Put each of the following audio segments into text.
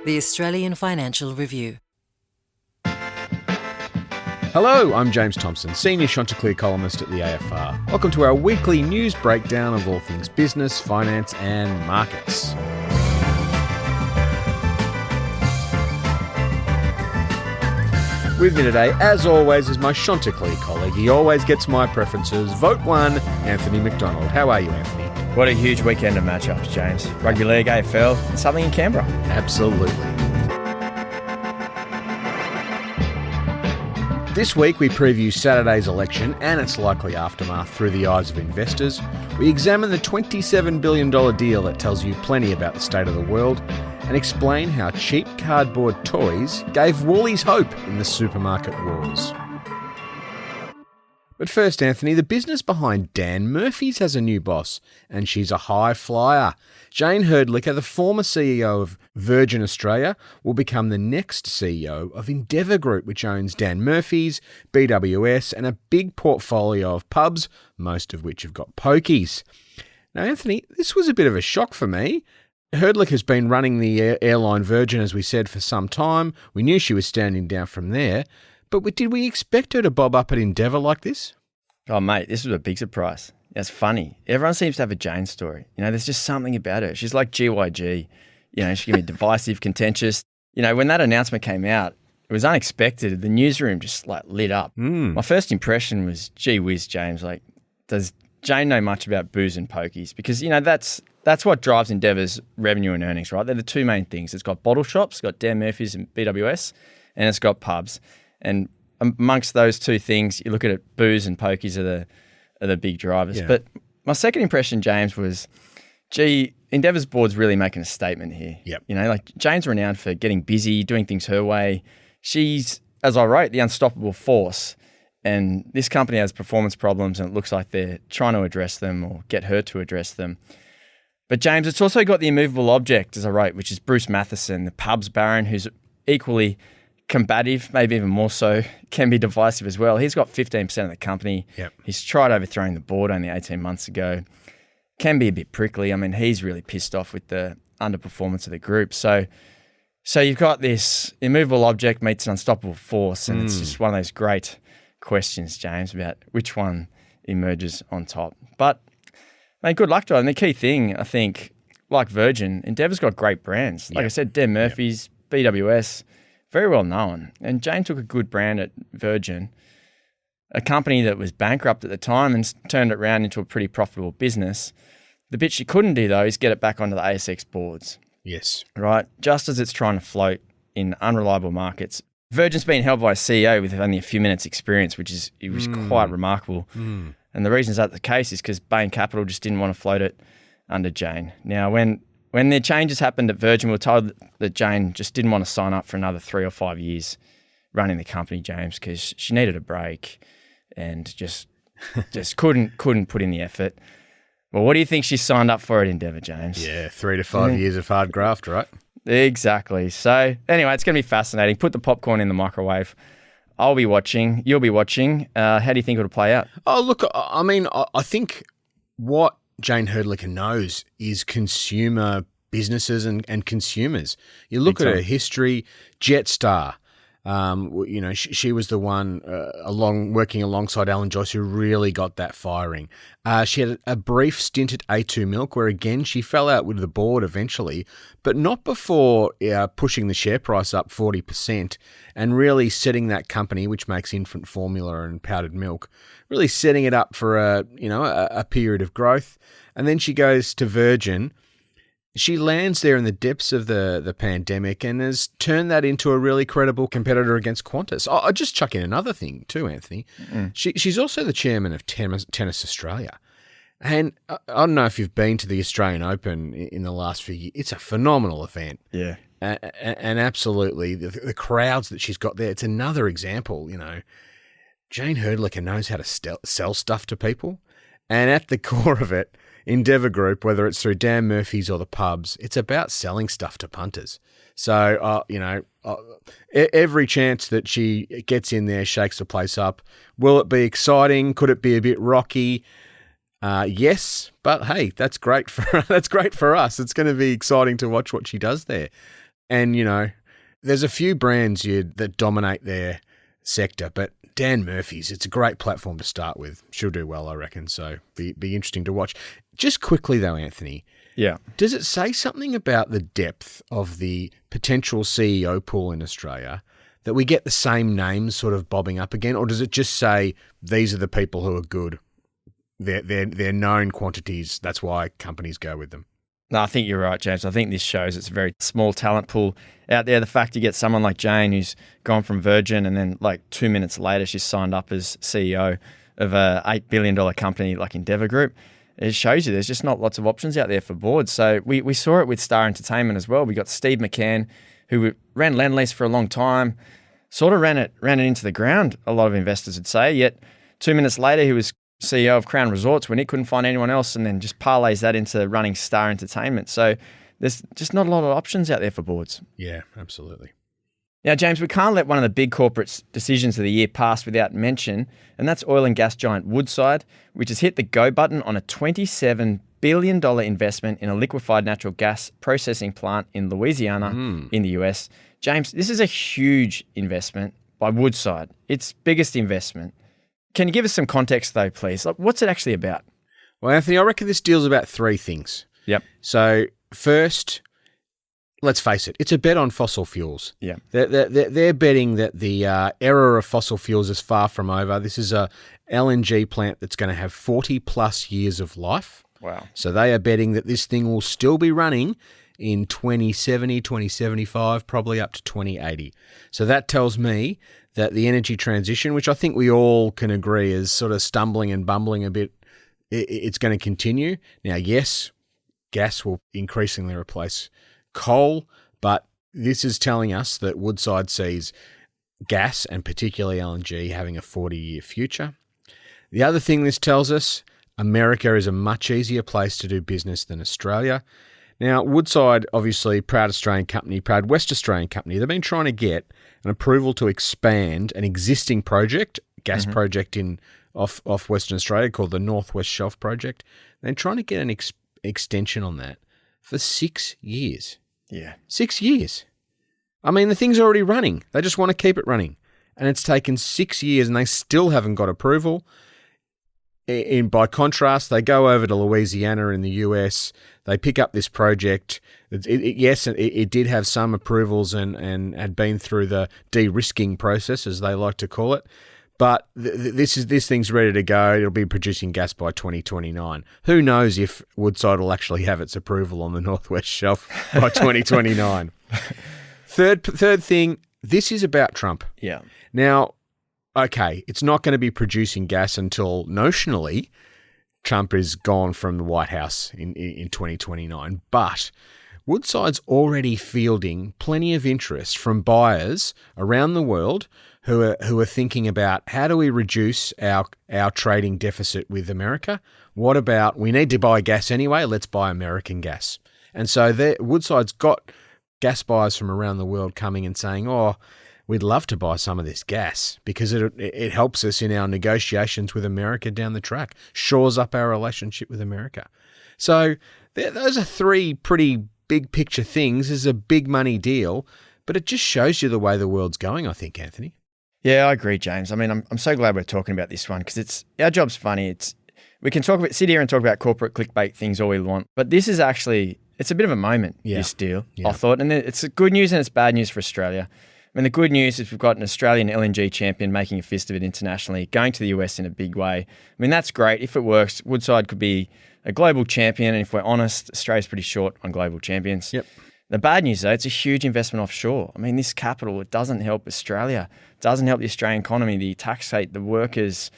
The Australian Financial Review. Hello, I'm James Thompson, Senior Chanticleer columnist at the AFR. Welcome to our weekly news breakdown of all things business, finance and markets. With me today, as always, is my Chanticleer colleague. He always gets my preferences. Vote 1, Anthony McDonald. How are you, Anthony? What a huge weekend of matchups, James. Rugby League, AFL, and something in Canberra. Absolutely. This week we preview Saturday's election and its likely aftermath through the eyes of investors. We examine the $27 billion deal that tells you plenty about the state of the world and explain how cheap cardboard toys gave Woolies hope in the supermarket wars. But first, Anthony, the business behind Dan Murphy's has a new boss, and she's a high flyer. Jane Herdlicker, the former CEO of Virgin Australia, will become the next CEO of Endeavour Group, which owns Dan Murphy's, BWS, and a big portfolio of pubs, most of which have got pokies. Now, Anthony, this was a bit of a shock for me. Herdlick has been running the airline Virgin, as we said, for some time. We knew she was standing down from there. But did we expect her to bob up at Endeavour like this? Oh, mate, this was a big surprise. It's funny. Everyone seems to have a Jane story. You know, there's just something about her. She's like GYG. You know, she can be divisive, contentious. You know, when that announcement came out, it was unexpected. The newsroom just lit up. My first impression was, gee whiz, James, does Jane know much about booze and pokies? Because, you know, that's what drives Endeavour's revenue and earnings, right? They're the two main things. It's got bottle shops, it's got Dan Murphy's and BWS, and it's got pubs. And amongst those two things, you look at it, booze and pokies are the big drivers. Yeah. But my second impression, James, was, gee, Endeavour's board's really making a statement here. Yep. You know, Jane's renowned for getting busy, doing things her way. She's, as I wrote, the unstoppable force. And this company has performance problems, and it looks like they're trying to address them or get her to address them. But James, it's also got the immovable object, as I wrote, which is Bruce Matheson, the pubs baron, who's equally combative, maybe even more so, can be divisive as well. He's got 15% of the company. Yep. He's tried overthrowing the board only 18 months ago. Can be a bit prickly. I mean, he's really pissed off with the underperformance of the group. So you've got this immovable object meets an unstoppable force, and it's just one of those great questions, James, about which one emerges on top. But, mate, good luck to her. And the key thing, I think, like Virgin, Endeavour's got great brands. Like I said, Dan Murphy's, BWS, very well known. And Jane took a good brand at Virgin, a company that was bankrupt at the time, and turned it around into a pretty profitable business. The bit she couldn't do, though, is get it back onto the ASX boards. Yes. Right? Just as it's trying to float in unreliable markets. Virgin's been held by a CEO with only a few minutes' experience, which is quite remarkable. And the reason that's the case is because Bain Capital just didn't want to float it under Jane. Now, when the changes happened at Virgin, we were told that Jane just didn't want to sign up for another 3 or 5 years running the company, James, because she needed a break and just couldn't put in the effort. Well, what do you think she signed up for at Endeavour, James? Yeah, 3 to 5 years of hard graft, right? Exactly. So anyway, it's going to be fascinating. Put the popcorn in the microwave. I'll be watching. You'll be watching. How do you think it'll play out? Oh, look, I mean, I think what Jane Herdlicker knows is consumer businesses and consumers. You look at her history, Jetstar. You know, she was the one working alongside Alan Joyce who really got that firing. She had a brief stint at A2 Milk where, again, she fell out with the board eventually, but not before pushing the share price up 40% and really setting that company, which makes infant formula and powdered milk, really setting it up for a period of growth. And then she goes to Virgin. She lands there in the depths of the pandemic and has turned that into a really credible competitor against Qantas. I'll just chuck in another thing too, Anthony. She's also the chairman of Tennis Australia. And I don't know if you've been to the Australian Open in the last few years. It's a phenomenal event. Yeah. And absolutely, the crowds that she's got there, it's another example, you know. Jane Herdlicker knows how to sell stuff to people. And at the core of it, Endeavour Group, whether it's through Dan Murphy's or the pubs, it's about selling stuff to punters. So, every chance that she gets in there, shakes the place up. Will it be exciting? Could it be a bit rocky? Yes, but hey, that's great for us. It's going to be exciting to watch what she does there. And, there's a few brands that dominate their sector, but Dan Murphy's, it's a great platform to start with. She'll do well, I reckon. So be interesting to watch. Just quickly though, Anthony. Yeah. Does it say something about the depth of the potential CEO pool in Australia that we get the same names sort of bobbing up again? Or does it just say these are the people who are good? They're known quantities. That's why companies go with them. No, I think you're right, James. I think this shows it's a very small talent pool out there. The fact you get someone like Jane who's gone from Virgin and then like 2 minutes later she's signed up as CEO of a $8 billion company like Endeavour Group, it shows you there's just not lots of options out there for boards. So we saw it with Star Entertainment as well. We got Steve McCann, who ran Lendlease for a long time, sort of ran it into the ground, a lot of investors would say. Yet 2 minutes later, he was CEO of Crown Resorts when he couldn't find anyone else, and then just parlays that into running Star Entertainment. So there's just not a lot of options out there for boards. Yeah, absolutely. Now, James, we can't let one of the big corporates' decisions of the year pass without mention, and that's oil and gas giant Woodside, which has hit the go button on a $27 billion investment in a liquefied natural gas processing plant in Louisiana in the US. James, this is a huge investment by Woodside, its biggest investment. Can you give us some context, though, please? Like, what's it actually about? Well, Anthony, I reckon this deal's about three things. Yep. So, first, let's face it, it's a bet on fossil fuels. Yeah. They're betting that the era of fossil fuels is far from over. This is a LNG plant that's going to have 40-plus years of life. Wow. So they are betting that this thing will still be running in 2070, 2075, probably up to 2080. So that tells me that the energy transition, which I think we all can agree is sort of stumbling and bumbling a bit, it's going to continue. Now, yes, gas will increasingly replace coal, but this is telling us that Woodside sees gas and particularly LNG having a 40-year future. The other thing this tells us, America is a much easier place to do business than Australia. Now, Woodside, obviously, proud Australian company, proud West Australian company, they've been trying to get an approval to expand an existing project, gas project off Western Australia called the North West Shelf Project. They're trying to get an extension on that for 6 years. Yeah. 6 years. I mean, the thing's already running. They just want to keep it running. And it's taken 6 years and they still haven't got approval. By contrast, they go over to Louisiana in the US. They pick up this project. It did have some approvals and had been through the de-risking process, as they like to call it. But this thing's ready to go. It'll be producing gas by 2029. Who knows if Woodside will actually have its approval on the Northwest Shelf by 2029. Third thing, this is about Trump. Yeah. Now, okay, it's not going to be producing gas until notionally Trump is gone from the White House in 2029. But Woodside's already fielding plenty of interest from buyers around the world who are thinking about how do we reduce our trading deficit with America? What about we need to buy gas anyway? Let's buy American gas. And so Woodside's got gas buyers from around the world coming and saying, oh, we'd love to buy some of this gas because it helps us in our negotiations with America down the track, shores up our relationship with America. So those are three pretty big picture things. This is a big money deal, but it just shows you the way the world's going, I think, Anthony. Yeah, I agree, James. I mean, I'm so glad we're talking about this one because our job's funny. We can sit here and talk about corporate clickbait things all we want, but this is actually, it's a bit of a moment, this deal, I thought. And it's good news and it's bad news for Australia. I mean, the good news is we've got an Australian LNG champion making a fist of it internationally, going to the US in a big way. I mean, that's great. If it works, Woodside could be a global champion. And if we're honest, Australia's pretty short on global champions. Yep. The bad news, though, it's a huge investment offshore. I mean, this capital, it doesn't help Australia. It doesn't help the Australian economy, the tax rate, the workers.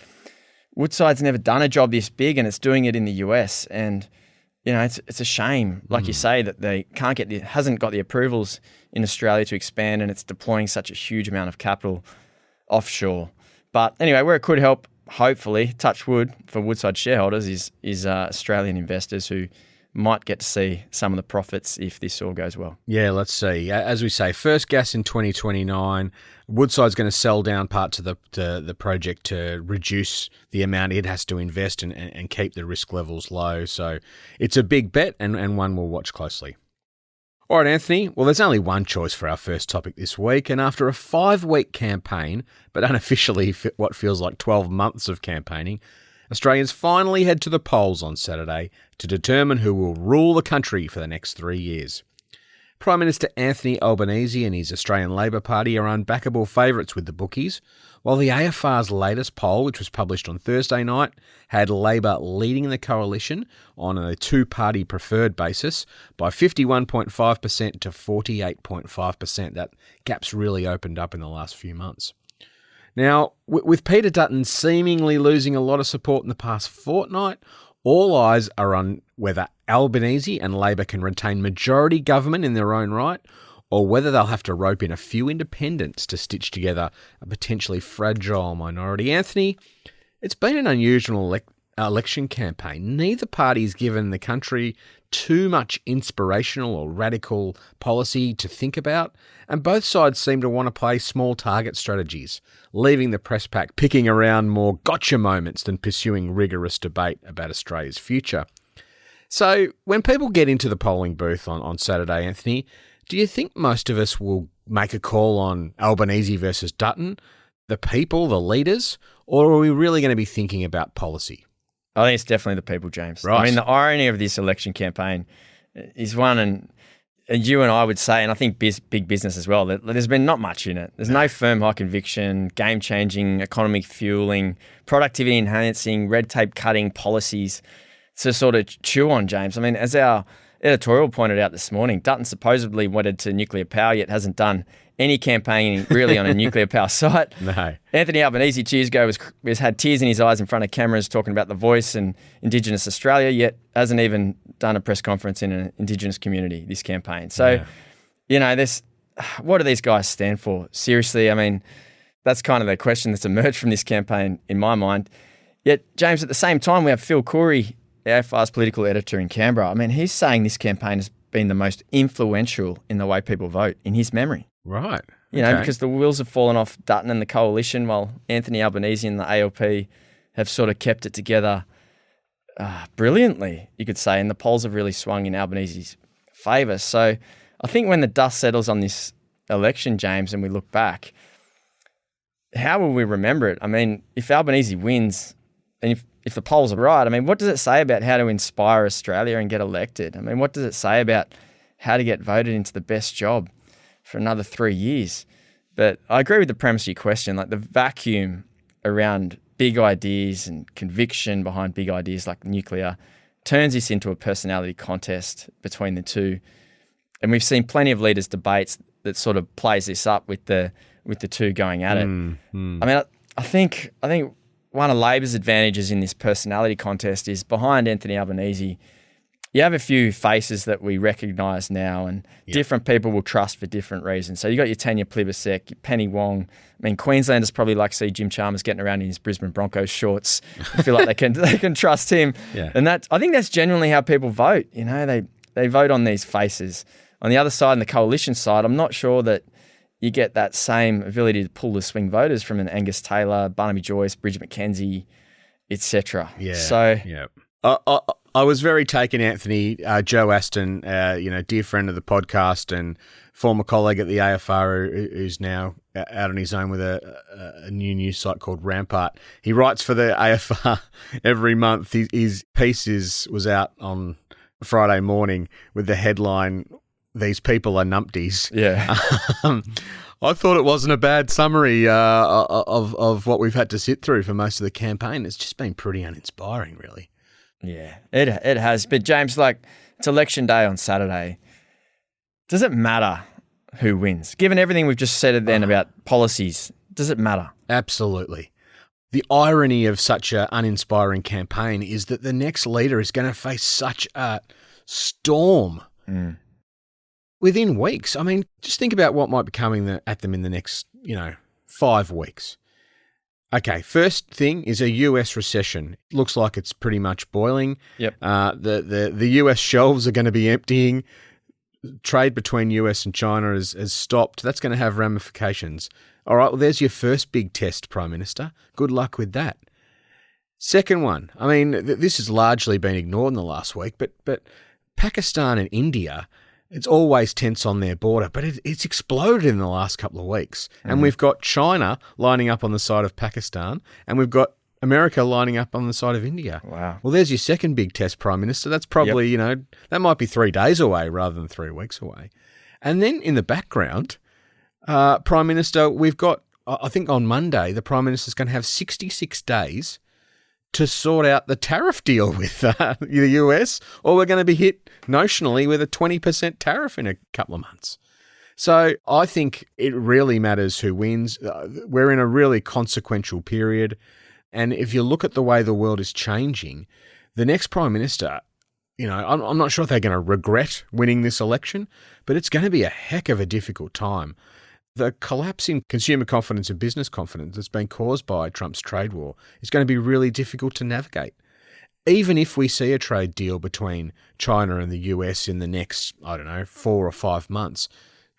Woodside's never done a job this big and it's doing it in the US. And, you know, it's a shame, like you say, that they hasn't got the approvals in Australia to expand and it's deploying such a huge amount of capital offshore. But anyway, where it could help, hopefully, touch wood for Woodside shareholders is Australian investors who might get to see some of the profits if this all goes well. Yeah, let's see. As we say, first gas in 2029. Woodside's going to sell down parts of the project to reduce the amount it has to invest and keep the risk levels low. So it's a big bet and one we'll watch closely. All right, Anthony. Well, there's only one choice for our first topic this week, and after a 5-week campaign, but unofficially what feels like 12 months of campaigning, Australians finally head to the polls on Saturday to determine who will rule the country for the next 3 years. Prime Minister Anthony Albanese and his Australian Labor Party are unbackable favourites with the bookies, while the AFR's latest poll, which was published on Thursday night, had Labor leading the coalition on a two-party preferred basis by 51.5% to 48.5%. That gap's really opened up in the last few months. Now, with Peter Dutton seemingly losing a lot of support in the past fortnight, all eyes are on whether Albanese and Labor can retain majority government in their own right, or whether they'll have to rope in a few independents to stitch together a potentially fragile minority. Anthony, it's been an unusual election campaign. Neither party's given the country too much inspirational or radical policy to think about, and both sides seem to want to play small target strategies, leaving the press pack picking around more gotcha moments than pursuing rigorous debate about Australia's future. So when people get into the polling booth on Saturday, Anthony, do you think most of us will make a call on Albanese versus Dutton, the people, the leaders, or are we really going to be thinking about policy? I think it's definitely the people, James. Right. I mean, the irony of this election campaign is one, and you and I would say, and I think big business as well, that there's been not much in it. There's no firm high conviction, game-changing, economy fueling, productivity enhancing, red tape cutting policies to sort of chew on, James. I mean, as our editorial pointed out this morning, Dutton supposedly wedded to nuclear power, yet hasn't done any campaigning really on a nuclear power site. No. Anthony Albanese, 2 years ago, has had tears in his eyes in front of cameras talking about The Voice and Indigenous Australia, yet hasn't even done a press conference in an Indigenous community this campaign. So, what do these guys stand for? Seriously, I mean, that's kind of the question that's emerged from this campaign in my mind. Yet, James, at the same time, we have Phil Coorey, AFR's political editor in Canberra. I mean, he's saying this campaign has been the most influential in the way people vote in his memory. Right. You know, because the wheels have fallen off Dutton and the coalition, while Anthony Albanese and the ALP have sort of kept it together brilliantly, you could say, and the polls have really swung in Albanese's favour. So I think when the dust settles on this election, James, and we look back, how will we remember it? I mean, if Albanese wins, and if the polls are right, I mean, what does it say about how to inspire Australia and get elected? I mean, what does it say about how to get voted into the best job for another 3 years? But I agree with the premise of your question, like the vacuum around big ideas and conviction behind big ideas like nuclear turns this into a personality contest between the two. And we've seen plenty of leaders' debates that sort of plays this up with the two going at it. I mean, I think one of Labor's advantages in this personality contest is behind Anthony Albanese, you have a few faces that we recognise now and different people will trust for different reasons. So you got your Tanya Plibersek, your Penny Wong. I mean, Queenslanders probably like to see Jim Chalmers getting around in his Brisbane Broncos shorts. I feel like they can trust him. Yeah. And I think that's genuinely how people vote. You know, they vote on these faces. On the other side, on the coalition side, I'm not sure that you get that same ability to pull the swing voters from an Angus Taylor, Barnaby Joyce, Bridget McKenzie, etc. Yeah. So, I was very taken, Anthony. Joe Aston, dear friend of the podcast and former colleague at the AFR, who's now out on his own with a new news site called Rampart. He writes for the AFR every month. His piece was out on Friday morning with the headline, "These people are numpties." Yeah. I thought it wasn't a bad summary of what we've had to sit through for most of the campaign. It's just been pretty uninspiring, really. Yeah, it has. But James, it's election day on Saturday. Does it matter who wins? Given everything we've just said then about policies, does it matter? Absolutely. The irony of such an uninspiring campaign is that the next leader is going to face such a storm within weeks. I mean, just think about what might be coming at them in the next, 5 weeks. Okay, first thing is a US recession. It looks like it's pretty much boiling. Yep. The US shelves are going to be emptying. Trade between US and China has stopped. That's going to have ramifications. All right, well, there's your first big test, Prime Minister. Good luck with that. Second one, I mean, this has largely been ignored in the last week, but Pakistan and India It's always tense on their border, but it's exploded in the last couple of weeks. And we've got China lining up on the side of Pakistan, and we've got America lining up on the side of India. Wow. Well, there's your second big test, Prime Minister. That's probably, that might be 3 days away rather than 3 weeks away. And then in the background, Prime Minister, we've got, I think on Monday, the Prime Minister's going to have 66 days to sort out the tariff deal with the US, or we're going to be hit notionally with a 20% tariff in a couple of months. So I think it really matters who wins. We're in a really consequential period. And if you look at the way the world is changing, the next Prime Minister, I'm not sure if they're going to regret winning this election, but it's going to be a heck of a difficult time. The collapse in consumer confidence and business confidence that's been caused by Trump's trade war is going to be really difficult to navigate. Even if we see a trade deal between China and the US in the next, 4 or 5 months,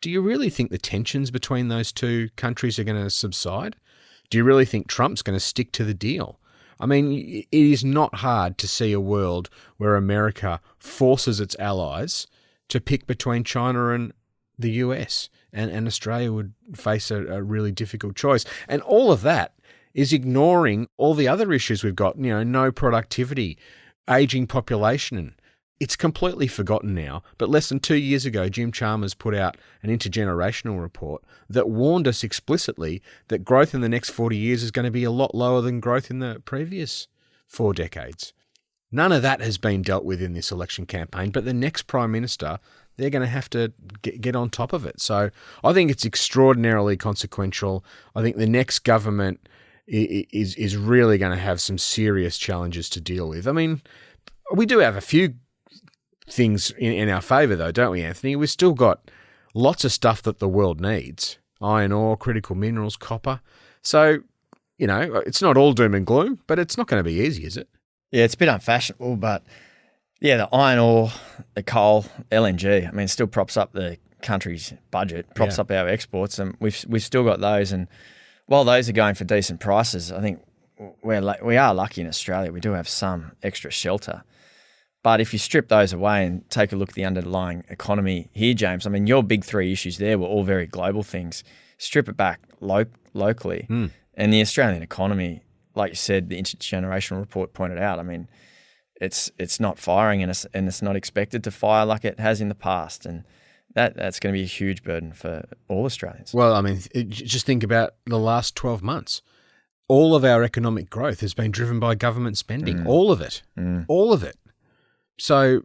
do you really think the tensions between those two countries are going to subside? Do you really think Trump's going to stick to the deal? I mean, it is not hard to see a world where America forces its allies to pick between China and the US, and Australia would face a really difficult choice. And all of that is ignoring all the other issues we've got, no productivity, aging population. It's completely forgotten now, but less than 2 years ago, Jim Chalmers put out an intergenerational report that warned us explicitly that growth in the next 40 years is going to be a lot lower than growth in the previous 4 decades. None of that has been dealt with in this election campaign, but the next Prime Minister, they're going to have to get on top of it. So I think it's extraordinarily consequential. I think the next government is really going to have some serious challenges to deal with. I mean, we do have a few things in our favour though, don't we, Anthony? We've still got lots of stuff that the world needs. Iron ore, critical minerals, copper. So, it's not all doom and gloom, but it's not going to be easy, is it? Yeah, it's a bit unfashionable, but yeah, the iron ore, the coal, LNG, I mean, it still props up the country's budget, props up our exports, and we've still got those. And while those are going for decent prices, I think we are lucky in Australia. We do have some extra shelter. But if you strip those away and take a look at the underlying economy here, James, I mean, your big 3 issues there were all very global things. Strip it back locally, and the Australian economy, like you said, the intergenerational report pointed out, I mean, it's not firing and it's not expected to fire like it has in the past. And that's going to be a huge burden for all Australians. Well, I mean, just think about the last 12 months. All of our economic growth has been driven by government spending. All of it. All of it. So,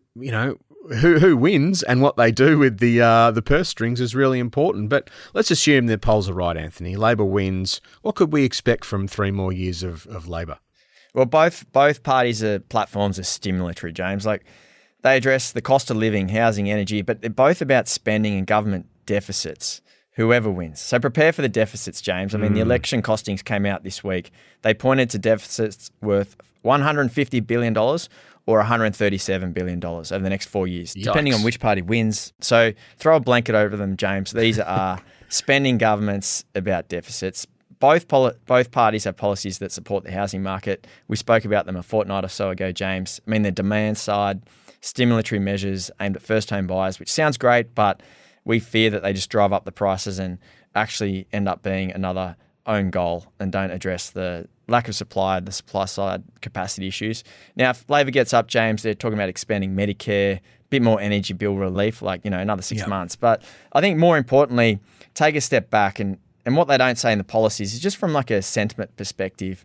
who wins and what they do with the purse strings is really important. But let's assume the polls are right, Anthony. Labor wins. What could we expect from 3 more years of Labor? Well, both parties' platforms are stimulatory, James. Like, they address the cost of living, housing, energy, but they're both about spending and government deficits, whoever wins. So prepare for the deficits, James. I mean, the election costings came out this week. They pointed to deficits worth $150 billion or $137 billion over the next 4 years, depending on which party wins. So throw a blanket over them, James. These are spending governments about deficits. Both parties have policies that support the housing market. We spoke about them a fortnight or so ago, James. I mean, the demand side, stimulatory measures aimed at first-home buyers, which sounds great, but we fear that they just drive up the prices and actually end up being another own goal and don't address the lack of supply, the supply side capacity issues. Now, if Labor gets up, James, they're talking about expanding Medicare, a bit more energy bill relief, another 6 months. But I think more importantly, take a step back and what they don't say in the policies is just from a sentiment perspective.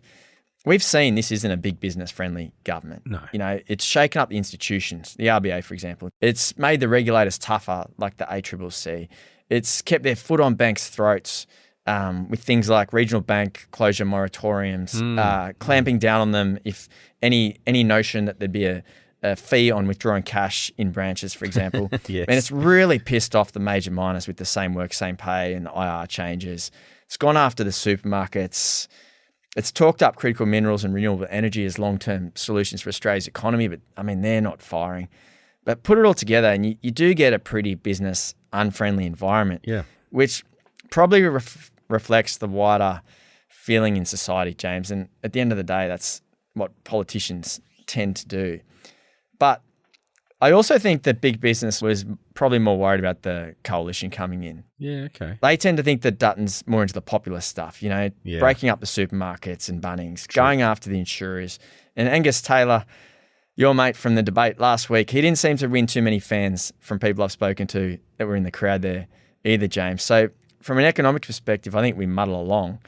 We've seen this isn't a big business friendly government. No. It's shaken up the institutions, the RBA, for example. It's made the regulators tougher, like the ACCC. It's kept their foot on banks' throats with things like regional bank closure moratoriums, clamping down on them if any notion that there'd be a fee on withdrawing cash in branches, for example. Yes. And it's really pissed off the major miners with the same work, same pay and the IR changes. It's gone after the supermarkets. It's talked up critical minerals and renewable energy as long-term solutions for Australia's economy, but I mean, they're not firing. But put it all together and you do get a pretty business unfriendly environment, which probably reflects the wider feeling in society, James. And at the end of the day, that's what politicians tend to do. But I also think that big business was probably more worried about the coalition coming in. Yeah, okay. They tend to think that Dutton's more into the populist stuff, breaking up the supermarkets and Bunnings, going after the insurers. And Angus Taylor, your mate from the debate last week, he didn't seem to win too many fans from people I've spoken to that were in the crowd there either, James. So from an economic perspective, I think we muddle along.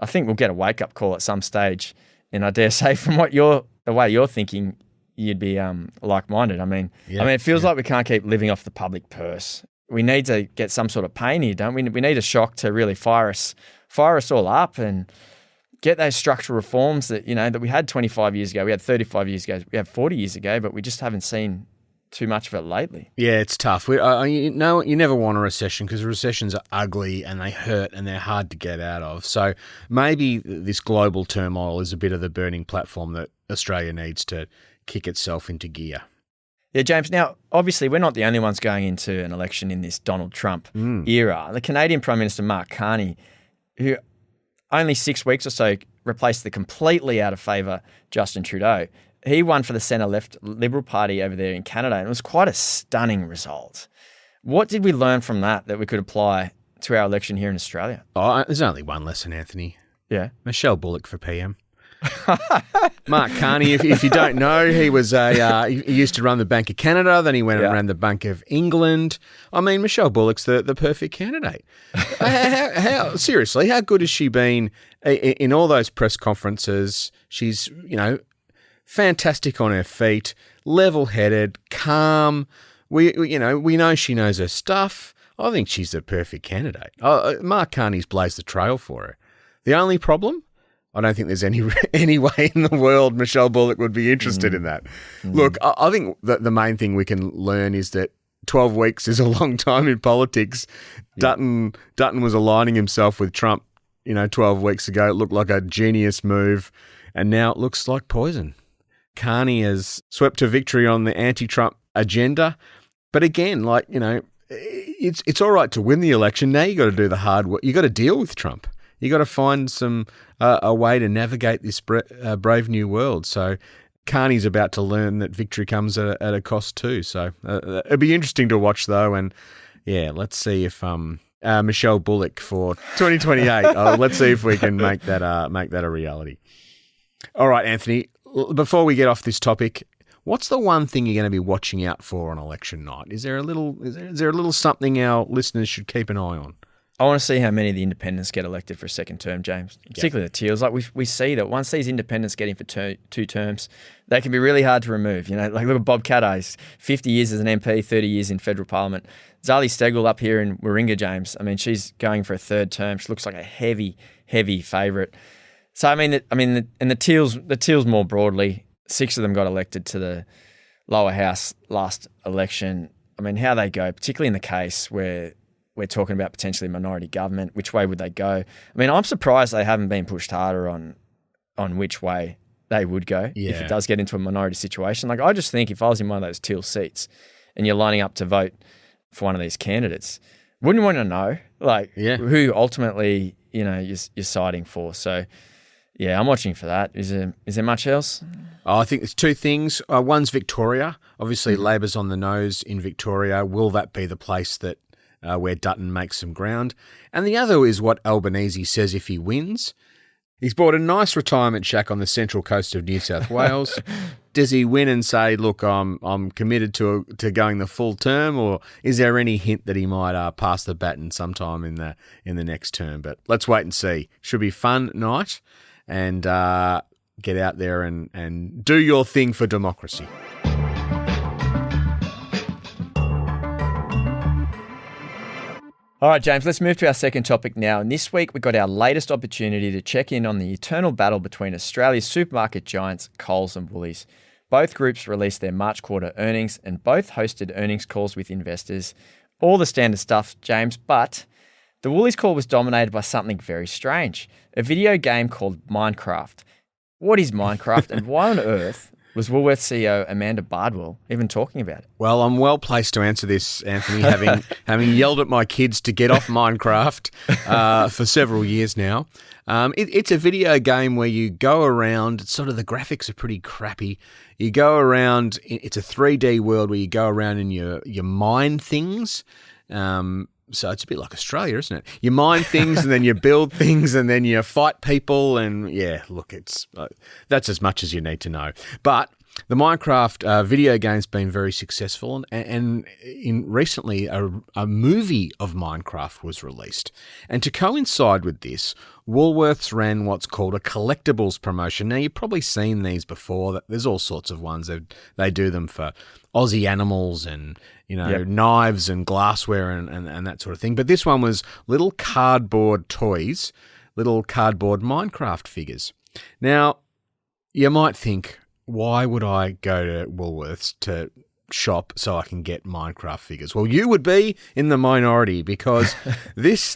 I think we'll get a wake-up call at some stage. And I dare say from the way you're thinking, you'd be like-minded. It feels like we can't keep living off the public purse. We need to get some sort of pain here, don't we? We need a shock to really fire us all up and get those structural reforms that that we had 25 years ago, we had 35 years ago, we had 40 years ago, but we just haven't seen too much of it lately. Yeah, it's tough. You never want a recession because recessions are ugly and they hurt and they're hard to get out of. So maybe this global turmoil is a bit of the burning platform that Australia needs to kick itself into gear. Yeah, James. Now, obviously, we're not the only ones going into an election in this Donald Trump era. The Canadian Prime Minister, Mark Carney, who only 6 weeks or so replaced the completely out of favour Justin Trudeau, he won for the centre-left Liberal Party over there in Canada, and it was quite a stunning result. What did we learn from that we could apply to our election here in Australia? Oh, there's only one lesson, Anthony. Yeah. Michelle Bullock for PM. Mark Carney, if you don't know, he was he used to run the Bank of Canada, then he went and ran the Bank of England. Michelle Bullock's the perfect candidate. Seriously, how good has she been in all those press conferences? She's, fantastic on her feet, level-headed, calm. We know she knows her stuff. I think she's the perfect candidate. Mark Carney's blazed the trail for her. The only problem? I don't think there's any way in the world Michelle Bullock would be interested in that. Look, I think that the main thing we can learn is that 12 weeks is a long time in politics. Yeah. Dutton was aligning himself with Trump, 12 weeks ago. It looked like a genius move, and now it looks like poison. Carney has swept to victory on the anti-Trump agenda. But again, it's all right to win the election. Now you got to do the hard work. You got to deal with Trump. You got to find a way to navigate this brave new world. So Carney's about to learn that victory comes at a cost too. So it'll be interesting to watch though. And yeah, let's see if Michelle Bullock for 2028. Let's see if we can make that a reality. All right, Anthony. Before we get off this topic, what's the one thing you're going to be watching out for on election night? Is there a little something our listeners should keep an eye on? I want to see how many of the independents get elected for a second term, James, particularly the Teals. We see that once these independents get in for two terms, they can be really hard to remove. Look at Bob Cattay's 50 years as an MP, 30 years in federal parliament. Zali Steggall up here in Warringah, James. She's going for a third term. She looks like a heavy, heavy favourite. So the Teals more broadly, 6 of them got elected to the lower house last election. How they go, particularly in the case where we're talking about potentially minority government, which way would they go? I'm surprised they haven't been pushed harder on which way they would go if it does get into a minority situation. I just think if I was in one of those Teal seats and you're lining up to vote for one of these candidates, wouldn't want to know who ultimately you're siding for. So yeah, I'm watching for that. Is there much else? I think there's 2 things. One's Victoria. Obviously, Labor's on the nose in Victoria. Will that be the place that where Dutton makes some ground? And the other is what Albanese says if he wins. He's bought a nice retirement shack on the central coast of New South Wales. Does he win and say, look, I'm committed to going the full term, or is there any hint that he might pass the baton sometime in the next term? But let's wait and see. Should be a fun night, and get out there and do your thing for democracy. All right, James, let's move to our second topic now. And this week, we got our latest opportunity to check in on the eternal battle between Australia's supermarket giants, Coles and Woolies. Both groups released their March quarter earnings and both hosted earnings calls with investors. All the standard stuff, James, but the Woolies call was dominated by something very strange, a video game called Minecraft. What is Minecraft and why on earth Was Woolworths CEO Amanda Bardwell even talking about it? Well, I'm well placed to answer this, Anthony, having yelled at my kids to get off Minecraft for several years now. It's a video game where you go around, sort of the graphics are pretty crappy. You go around, it's a 3D world where you go around and you mine things. So it's a bit like Australia, isn't it? You mine things and then you build things and then you fight people and look, it's that's as much as you need to know. But the Minecraft video game's been very successful, and recently a movie of Minecraft was released. And to coincide with this, Woolworths ran what's called a collectibles promotion. Now, you've probably seen these before. There's all sorts of ones. They do them for Aussie animals and knives and glassware and that sort of thing. But this one was little cardboard toys, little cardboard Minecraft figures. Now, you might think, why would I go to Woolworths to shop so I can get Minecraft figures? Well, you would be in the minority because this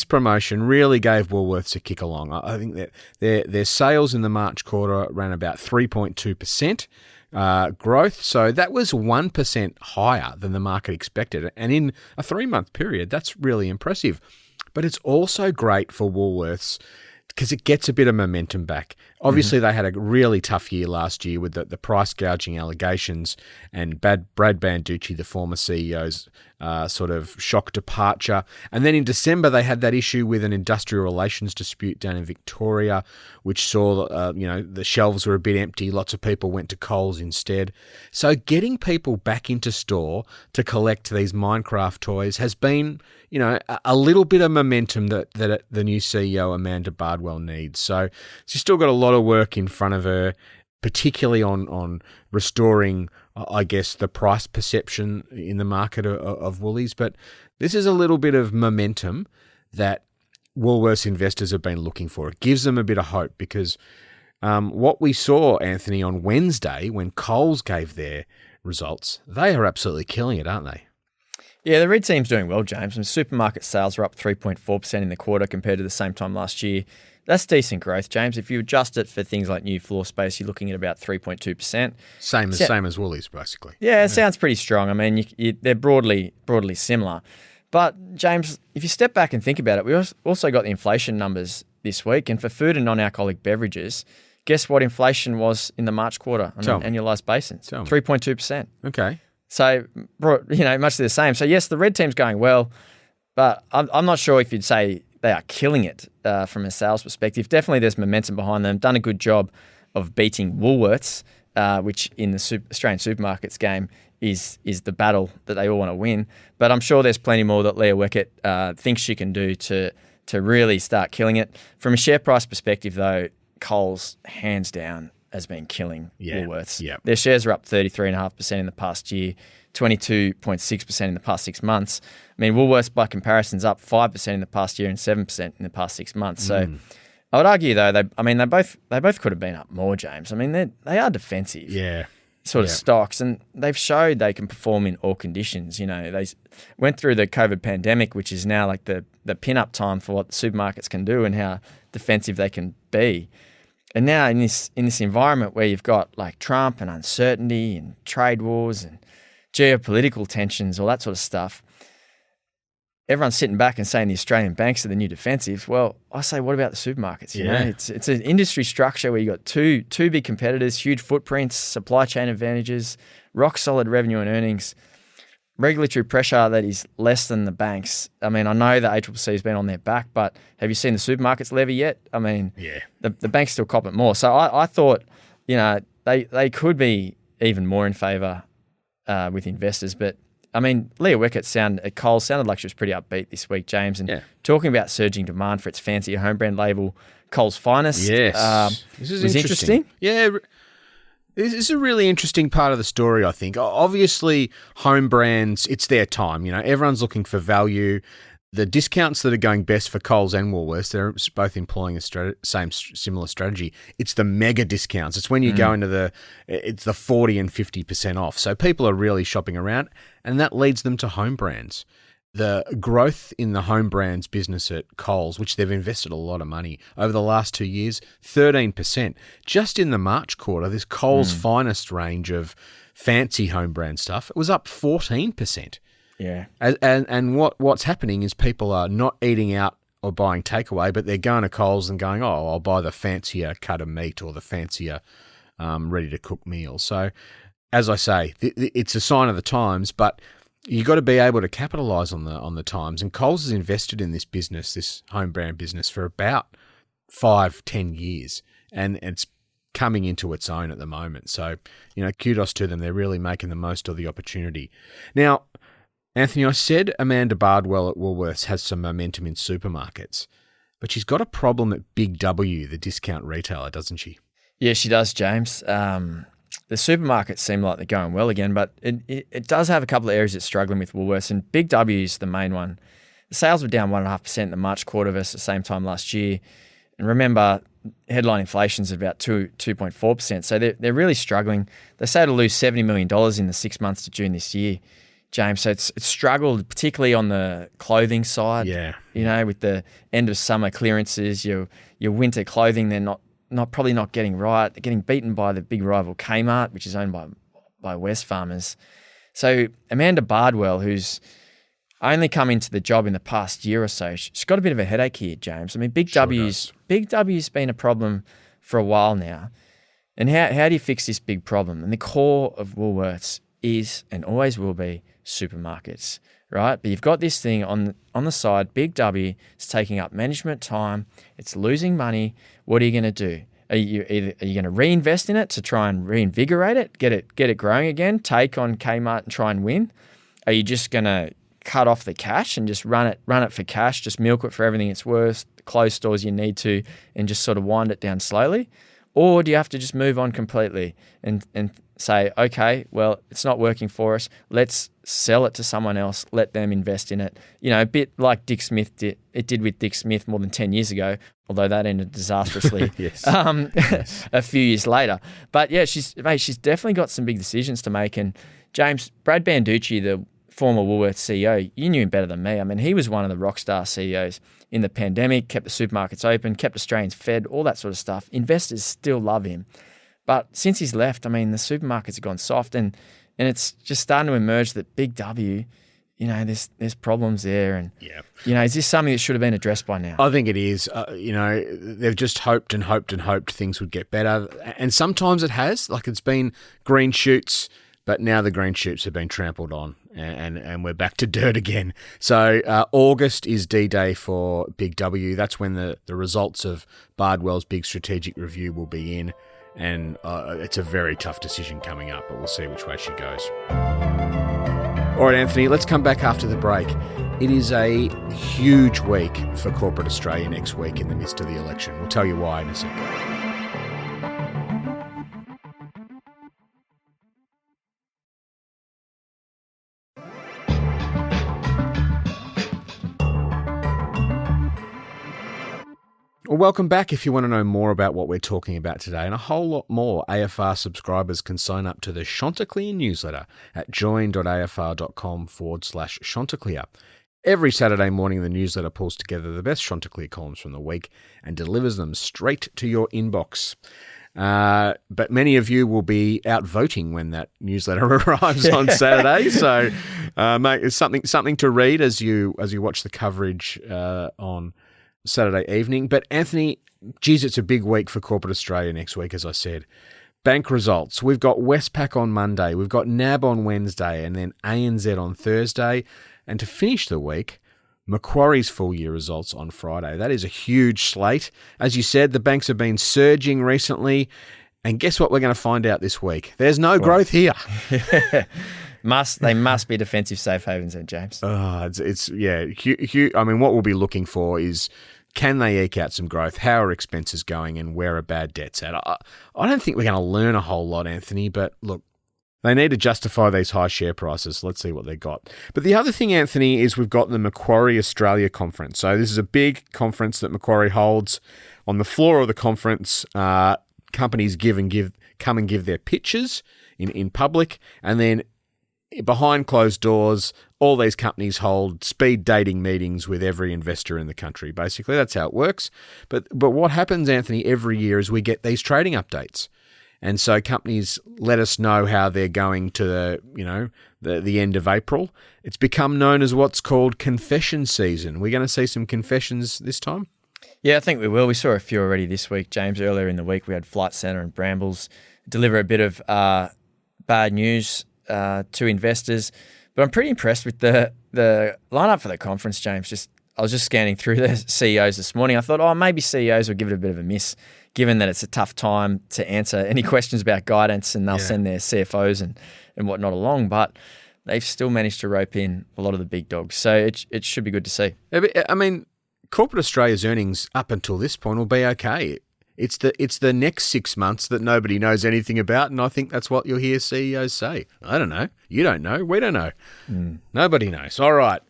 promotion really gave Woolworths a kick along. I think that their sales in the March quarter ran about 3.2%. Growth, so that was 1% higher than the market expected. And in a 3-month period, that's really impressive. But it's also great for Woolworths because it gets a bit of momentum back. Obviously, they had a really tough year last year with the price gouging allegations and Brad Banducci, the former CEO's sort of shock departure. And then in December, they had that issue with an industrial relations dispute down in Victoria, which saw the shelves were a bit empty. Lots of people went to Coles instead. So getting people back into store to collect these Minecraft toys has been, a little bit of momentum that the new CEO Amanda Bardwell needs. So she's still got a lot of work in front of her, particularly on restoring, I guess, the price perception in the market of Woolies. But this is a little bit of momentum that Woolworths investors have been looking for. It gives them a bit of hope because what we saw, Anthony, on Wednesday when Coles gave their results, they are absolutely killing it, aren't they? Yeah, the red team's doing well, James. And supermarket sales are up 3.4% in the quarter compared to the same time last year. That's decent growth, James. If you adjust it for things like new floor space, you're looking at about 3.2%. Same as Woolies, basically. Yeah, it sounds pretty strong. I mean, they're broadly similar. But, James, if you step back and think about it, we also got the inflation numbers this week. And for food and non-alcoholic beverages, guess what inflation was in the March quarter on an annualised basis? 3.2%. Okay. So, much the same. So, yes, the red team's going well, but I'm not sure if you'd say they are killing it from a sales perspective. Definitely there's momentum behind them. Done a good job of beating Woolworths, which in the Australian supermarkets game is the battle that they all want to win. But I'm sure there's plenty more that Leah Weckett thinks she can do to really start killing it. From a share price perspective, though, Coles, hands down, has been killing Woolworths. Yeah. Their shares are up 33.5% in the past year, 22.6% in the past 6 months. I mean, Woolworths, by comparison, is up 5% in the past year and 7% in the past 6 months. So I would argue, though, they both could have been up more, James. I mean, they are defensive sort of stocks, and they've showed they can perform in all conditions. They went through the COVID pandemic, which is now like the pin-up time for what the supermarkets can do and how defensive they can be. And now in this environment where you've got like Trump and uncertainty and trade wars and geopolitical tensions, all that sort of stuff, everyone's sitting back and saying the Australian banks are the new defensive. Well, I say, what about the supermarkets? It's an industry structure where you've got two big competitors, huge footprints, supply chain advantages, rock solid revenue and earnings, regulatory pressure that is less than the banks. I mean, I know the ACCC has been on their back, but have you seen the supermarkets levy yet? I mean, the banks still cop it more. So I thought, they could be even more in favour with investors. But, I mean, Leah Weckett at Coles sounded like she was pretty upbeat this week, James, and talking about surging demand for its fancy home brand label, Coles Finest. Yes. This is interesting. Yeah. This is a really interesting part of the story, I think. Obviously, home brands, it's their time. Everyone's looking for value. The discounts that are going best for Coles and Woolworths, they're both employing similar strategy. It's the mega discounts. It's when you go into it's the 40 and 50% off. So people are really shopping around, and that leads them to home brands. the growth in the home brands business at Coles, which they've invested a lot of money over the last 2 years, 13%. Just in the March quarter, this Coles Finest range of fancy home brand stuff, it was up 14%. Yeah. And what's happening is people are not eating out or buying takeaway, but they're going to Coles and going, oh, I'll buy the fancier cut of meat or the fancier ready-to-cook meal. So, as I say, it's a sign of the times, but you've got to be able to capitalise on the times. And Coles has invested in this business, this home brand business, for about 5-10 years, and it's coming into its own at the moment. So, kudos to them. They're really making the most of the opportunity. Now, Anthony, I said Amanda Bardwell at Woolworths has some momentum in supermarkets, but she's got a problem at Big W, the discount retailer, doesn't she? Yeah, she does, James. The supermarkets seem like they're going well again, but it does have a couple of areas it's struggling with, Woolworths, and Big W is the main one. The sales were down 1.5% in the March quarter versus the same time last year. And remember, headline inflation's about 2.4%, so they're really struggling. They say it'll lose $70 million in the 6 months to June this year, James. So it's struggled, particularly on the clothing side. Yeah. With the end of summer clearances, your winter clothing, they're probably not getting right. They're getting beaten by the big rival Kmart, which is owned by Wesfarmers. So Amanda Bardwell, who's only come into the job in the past year or so, she's got a bit of a headache here, James. I mean, Big W's been a problem for a while now. And how do you fix this big problem? And the core of Woolworths is and always will be supermarkets, right? But you've got this thing on the side, Big W, it's taking up management time, it's losing money. What are you going to do? Are you going to reinvest in it to try and reinvigorate it, get it growing again, take on Kmart and try and win? Are you just going to cut off the cash and just run it for cash, just milk it for everything it's worth, close stores you need to, and just sort of wind it down slowly? Or do you have to just move on completely and say, okay, well, it's not working for us. Let's sell it to someone else. Let them invest in it. A bit like Dick Smith did. It did with Dick Smith more than 10 years ago, although that ended disastrously Yes. a few years later. But yeah, she's definitely got some big decisions to make. And James, Brad Banducci, the former Woolworths CEO, you knew him better than me. I mean, he was one of the rock star CEOs in the pandemic, kept the supermarkets open, kept Australians fed, all that sort of stuff. Investors still love him. But since he's left, I mean, the supermarkets have gone soft, and it's just starting to emerge that Big W, there's problems there. And, is this something that should have been addressed by now? I think it is. They've just hoped and hoped and hoped things would get better. And sometimes it has. Like, it's been green shoots, but now the green shoots have been trampled on, and we're back to dirt again. So August is D-Day for Big W. That's when the results of Bardwell's big strategic review will be in. And it's a very tough decision coming up, but we'll see which way she goes. All right, Anthony, let's come back after the break. It is a huge week for corporate Australia next week in the midst of the election. We'll tell you why in a second. Well, welcome back. If you want to know more about what we're talking about today and a whole lot more, AFR subscribers can sign up to the Chanticleer newsletter at join.afr.com/Chanticleer. Every Saturday morning, the newsletter pulls together the best Chanticleer columns from the week and delivers them straight to your inbox. But many of you will be out voting when that newsletter arrives on Saturday. So, mate, it's something to read as you watch the coverage on Saturday evening. But Anthony, geez, it's a big week for corporate Australia next week, as I said. Bank results. We've got Westpac on Monday. We've got NAB on Wednesday and then ANZ on Thursday. And to finish the week, Macquarie's full year results on Friday. That is a huge slate. As you said, the banks have been surging recently. And guess what we're going to find out this week? There's no growth here. They must be defensive safe havens then, James. I mean, what we'll be looking for is, can they eke out some growth? How are expenses going, and where are bad debts at? I don't think we're going to learn a whole lot, Anthony, but look, they need to justify these high share prices. Let's see what they got. But the other thing, Anthony, is we've got the Macquarie Australia Conference. So this is a big conference that Macquarie holds. On the floor of the conference, companies come and give their pitches in public, and then behind closed doors, all these companies hold speed dating meetings with every investor in the country. Basically, that's how it works. But what happens, Anthony, every year is we get these trading updates. And so companies let us know how they're going to the end of April. It's become known as what's called confession season. We're going to see some confessions this time? Yeah, I think we will. We saw a few already this week, James. Earlier in the week, we had Flight Centre and Brambles deliver a bit of bad news to investors. But I'm pretty impressed with the lineup for the conference, James. I was just scanning through the CEOs this morning. I thought, maybe CEOs will give it a bit of a miss, given that it's a tough time to answer any questions about guidance, and they'll send their CFOs and whatnot along. But they've still managed to rope in a lot of the big dogs. So it should be good to see. I mean, corporate Australia's earnings up until this point will be okay. It's the next 6 months that nobody knows anything about, and I think that's what you'll hear CEOs say. I don't know. You don't know. We don't know. Nobody knows. All right.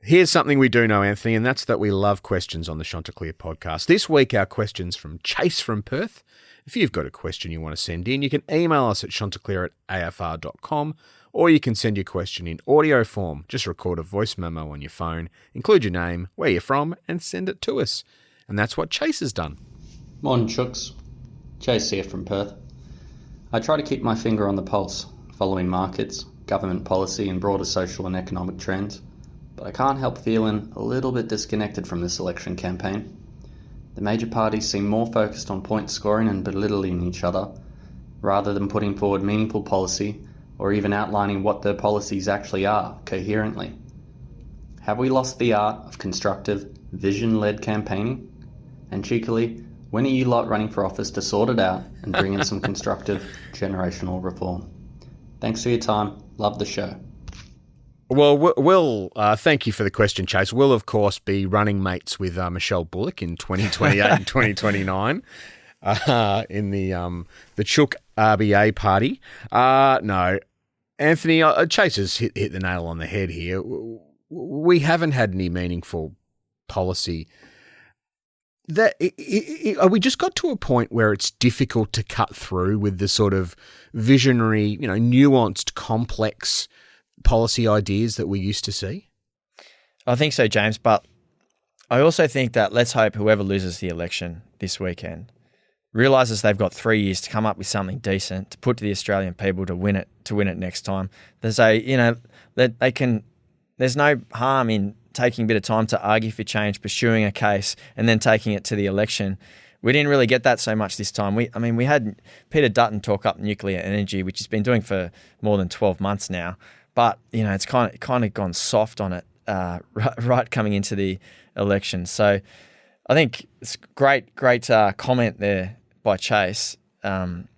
Here's something we do know, Anthony, and that's that we love questions on the Chanticleer podcast. This week, our question's from Chase from Perth. If you've got a question you want to send in, you can email us at chanticleer@afr.com, or you can send your question in audio form. Just record a voice memo on your phone, include your name, where you're from, and send it to us. And that's what Chase has done. Morning, Chooks. Chase here from Perth. I try to keep my finger on the pulse, following markets, government policy and broader social and economic trends, but I can't help feeling a little bit disconnected from this election campaign. The major parties seem more focused on point scoring and belittling each other, rather than putting forward meaningful policy or even outlining what their policies actually are coherently. Have we lost the art of constructive, vision-led campaigning? And cheekily, when are you lot running for office to sort it out and bring in some constructive generational reform? Thanks for your time. Love the show. Well, we'll thank you for the question, Chase. We'll, of course, be running mates with Michelle Bullock in 2028 and 2029 in the Chook RBA party. No, Anthony, Chase has hit the nail on the head here. We haven't had any meaningful policy. We just got to a point where it's difficult to cut through with the sort of visionary, nuanced, complex policy ideas that we used to see? I think so, James, but I also think that let's hope whoever loses the election this weekend realises they've got 3 years to come up with something decent to put to the Australian people to win it next time. There's there's no harm in taking a bit of time to argue for change, pursuing a case, and then taking it to the election. We didn't really get that so much this time. We had Peter Dutton talk up nuclear energy, which he's been doing for more than 12 months now. But, it's kind of gone soft on it right coming into the election. So I think it's great comment there by Chase, and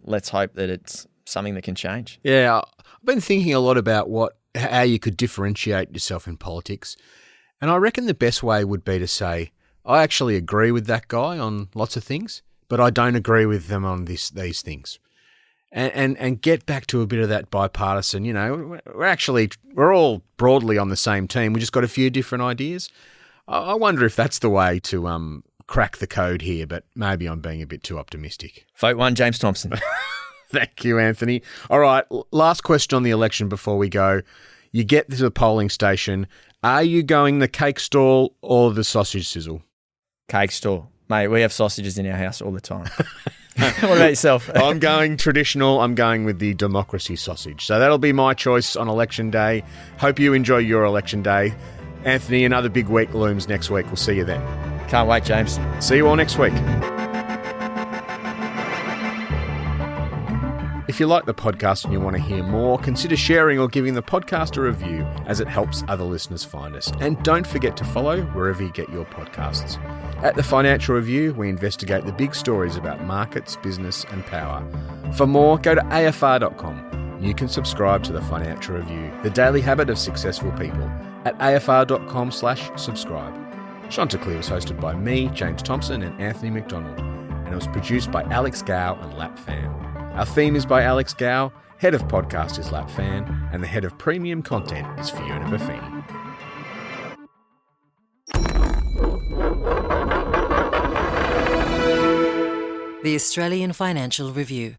let's hope that it's something that can change. Yeah, I've been thinking a lot about how you could differentiate yourself in politics, and I reckon the best way would be to say, I actually agree with that guy on lots of things, but I don't agree with them on these things. And get back to a bit of that bipartisan, we're all broadly on the same team. We just got a few different ideas. I wonder if that's the way to crack the code here, but maybe I'm being a bit too optimistic. Vote 1, James Thompson. Thank you, Anthony. All right, last question on the election before we go. You get to the polling station. Are you going the cake stall or the sausage sizzle? Cake stall. Mate, we have sausages in our house all the time. What about yourself? I'm going traditional. I'm going with the democracy sausage. So that'll be my choice on election day. Hope you enjoy your election day. Anthony, another big week looms next week. We'll see you then. Can't wait, James. See you all next week. If you like the podcast and you want to hear more, consider sharing or giving the podcast a review, as it helps other listeners find us. And don't forget to follow wherever you get your podcasts. At The Financial Review, we investigate the big stories about markets, business and power. For more, go to afr.com. You can subscribe to The Financial Review, the daily habit of successful people, at afr.com/subscribe. Chanticleer was hosted by me, James Thompson, and Anthony McDonald, and it was produced by Alex Gow and Lap Fan. Our theme is by Alex Gow, head of podcast is Lap Fan, and the head of premium content is Fiona Buffini. The Australian Financial Review.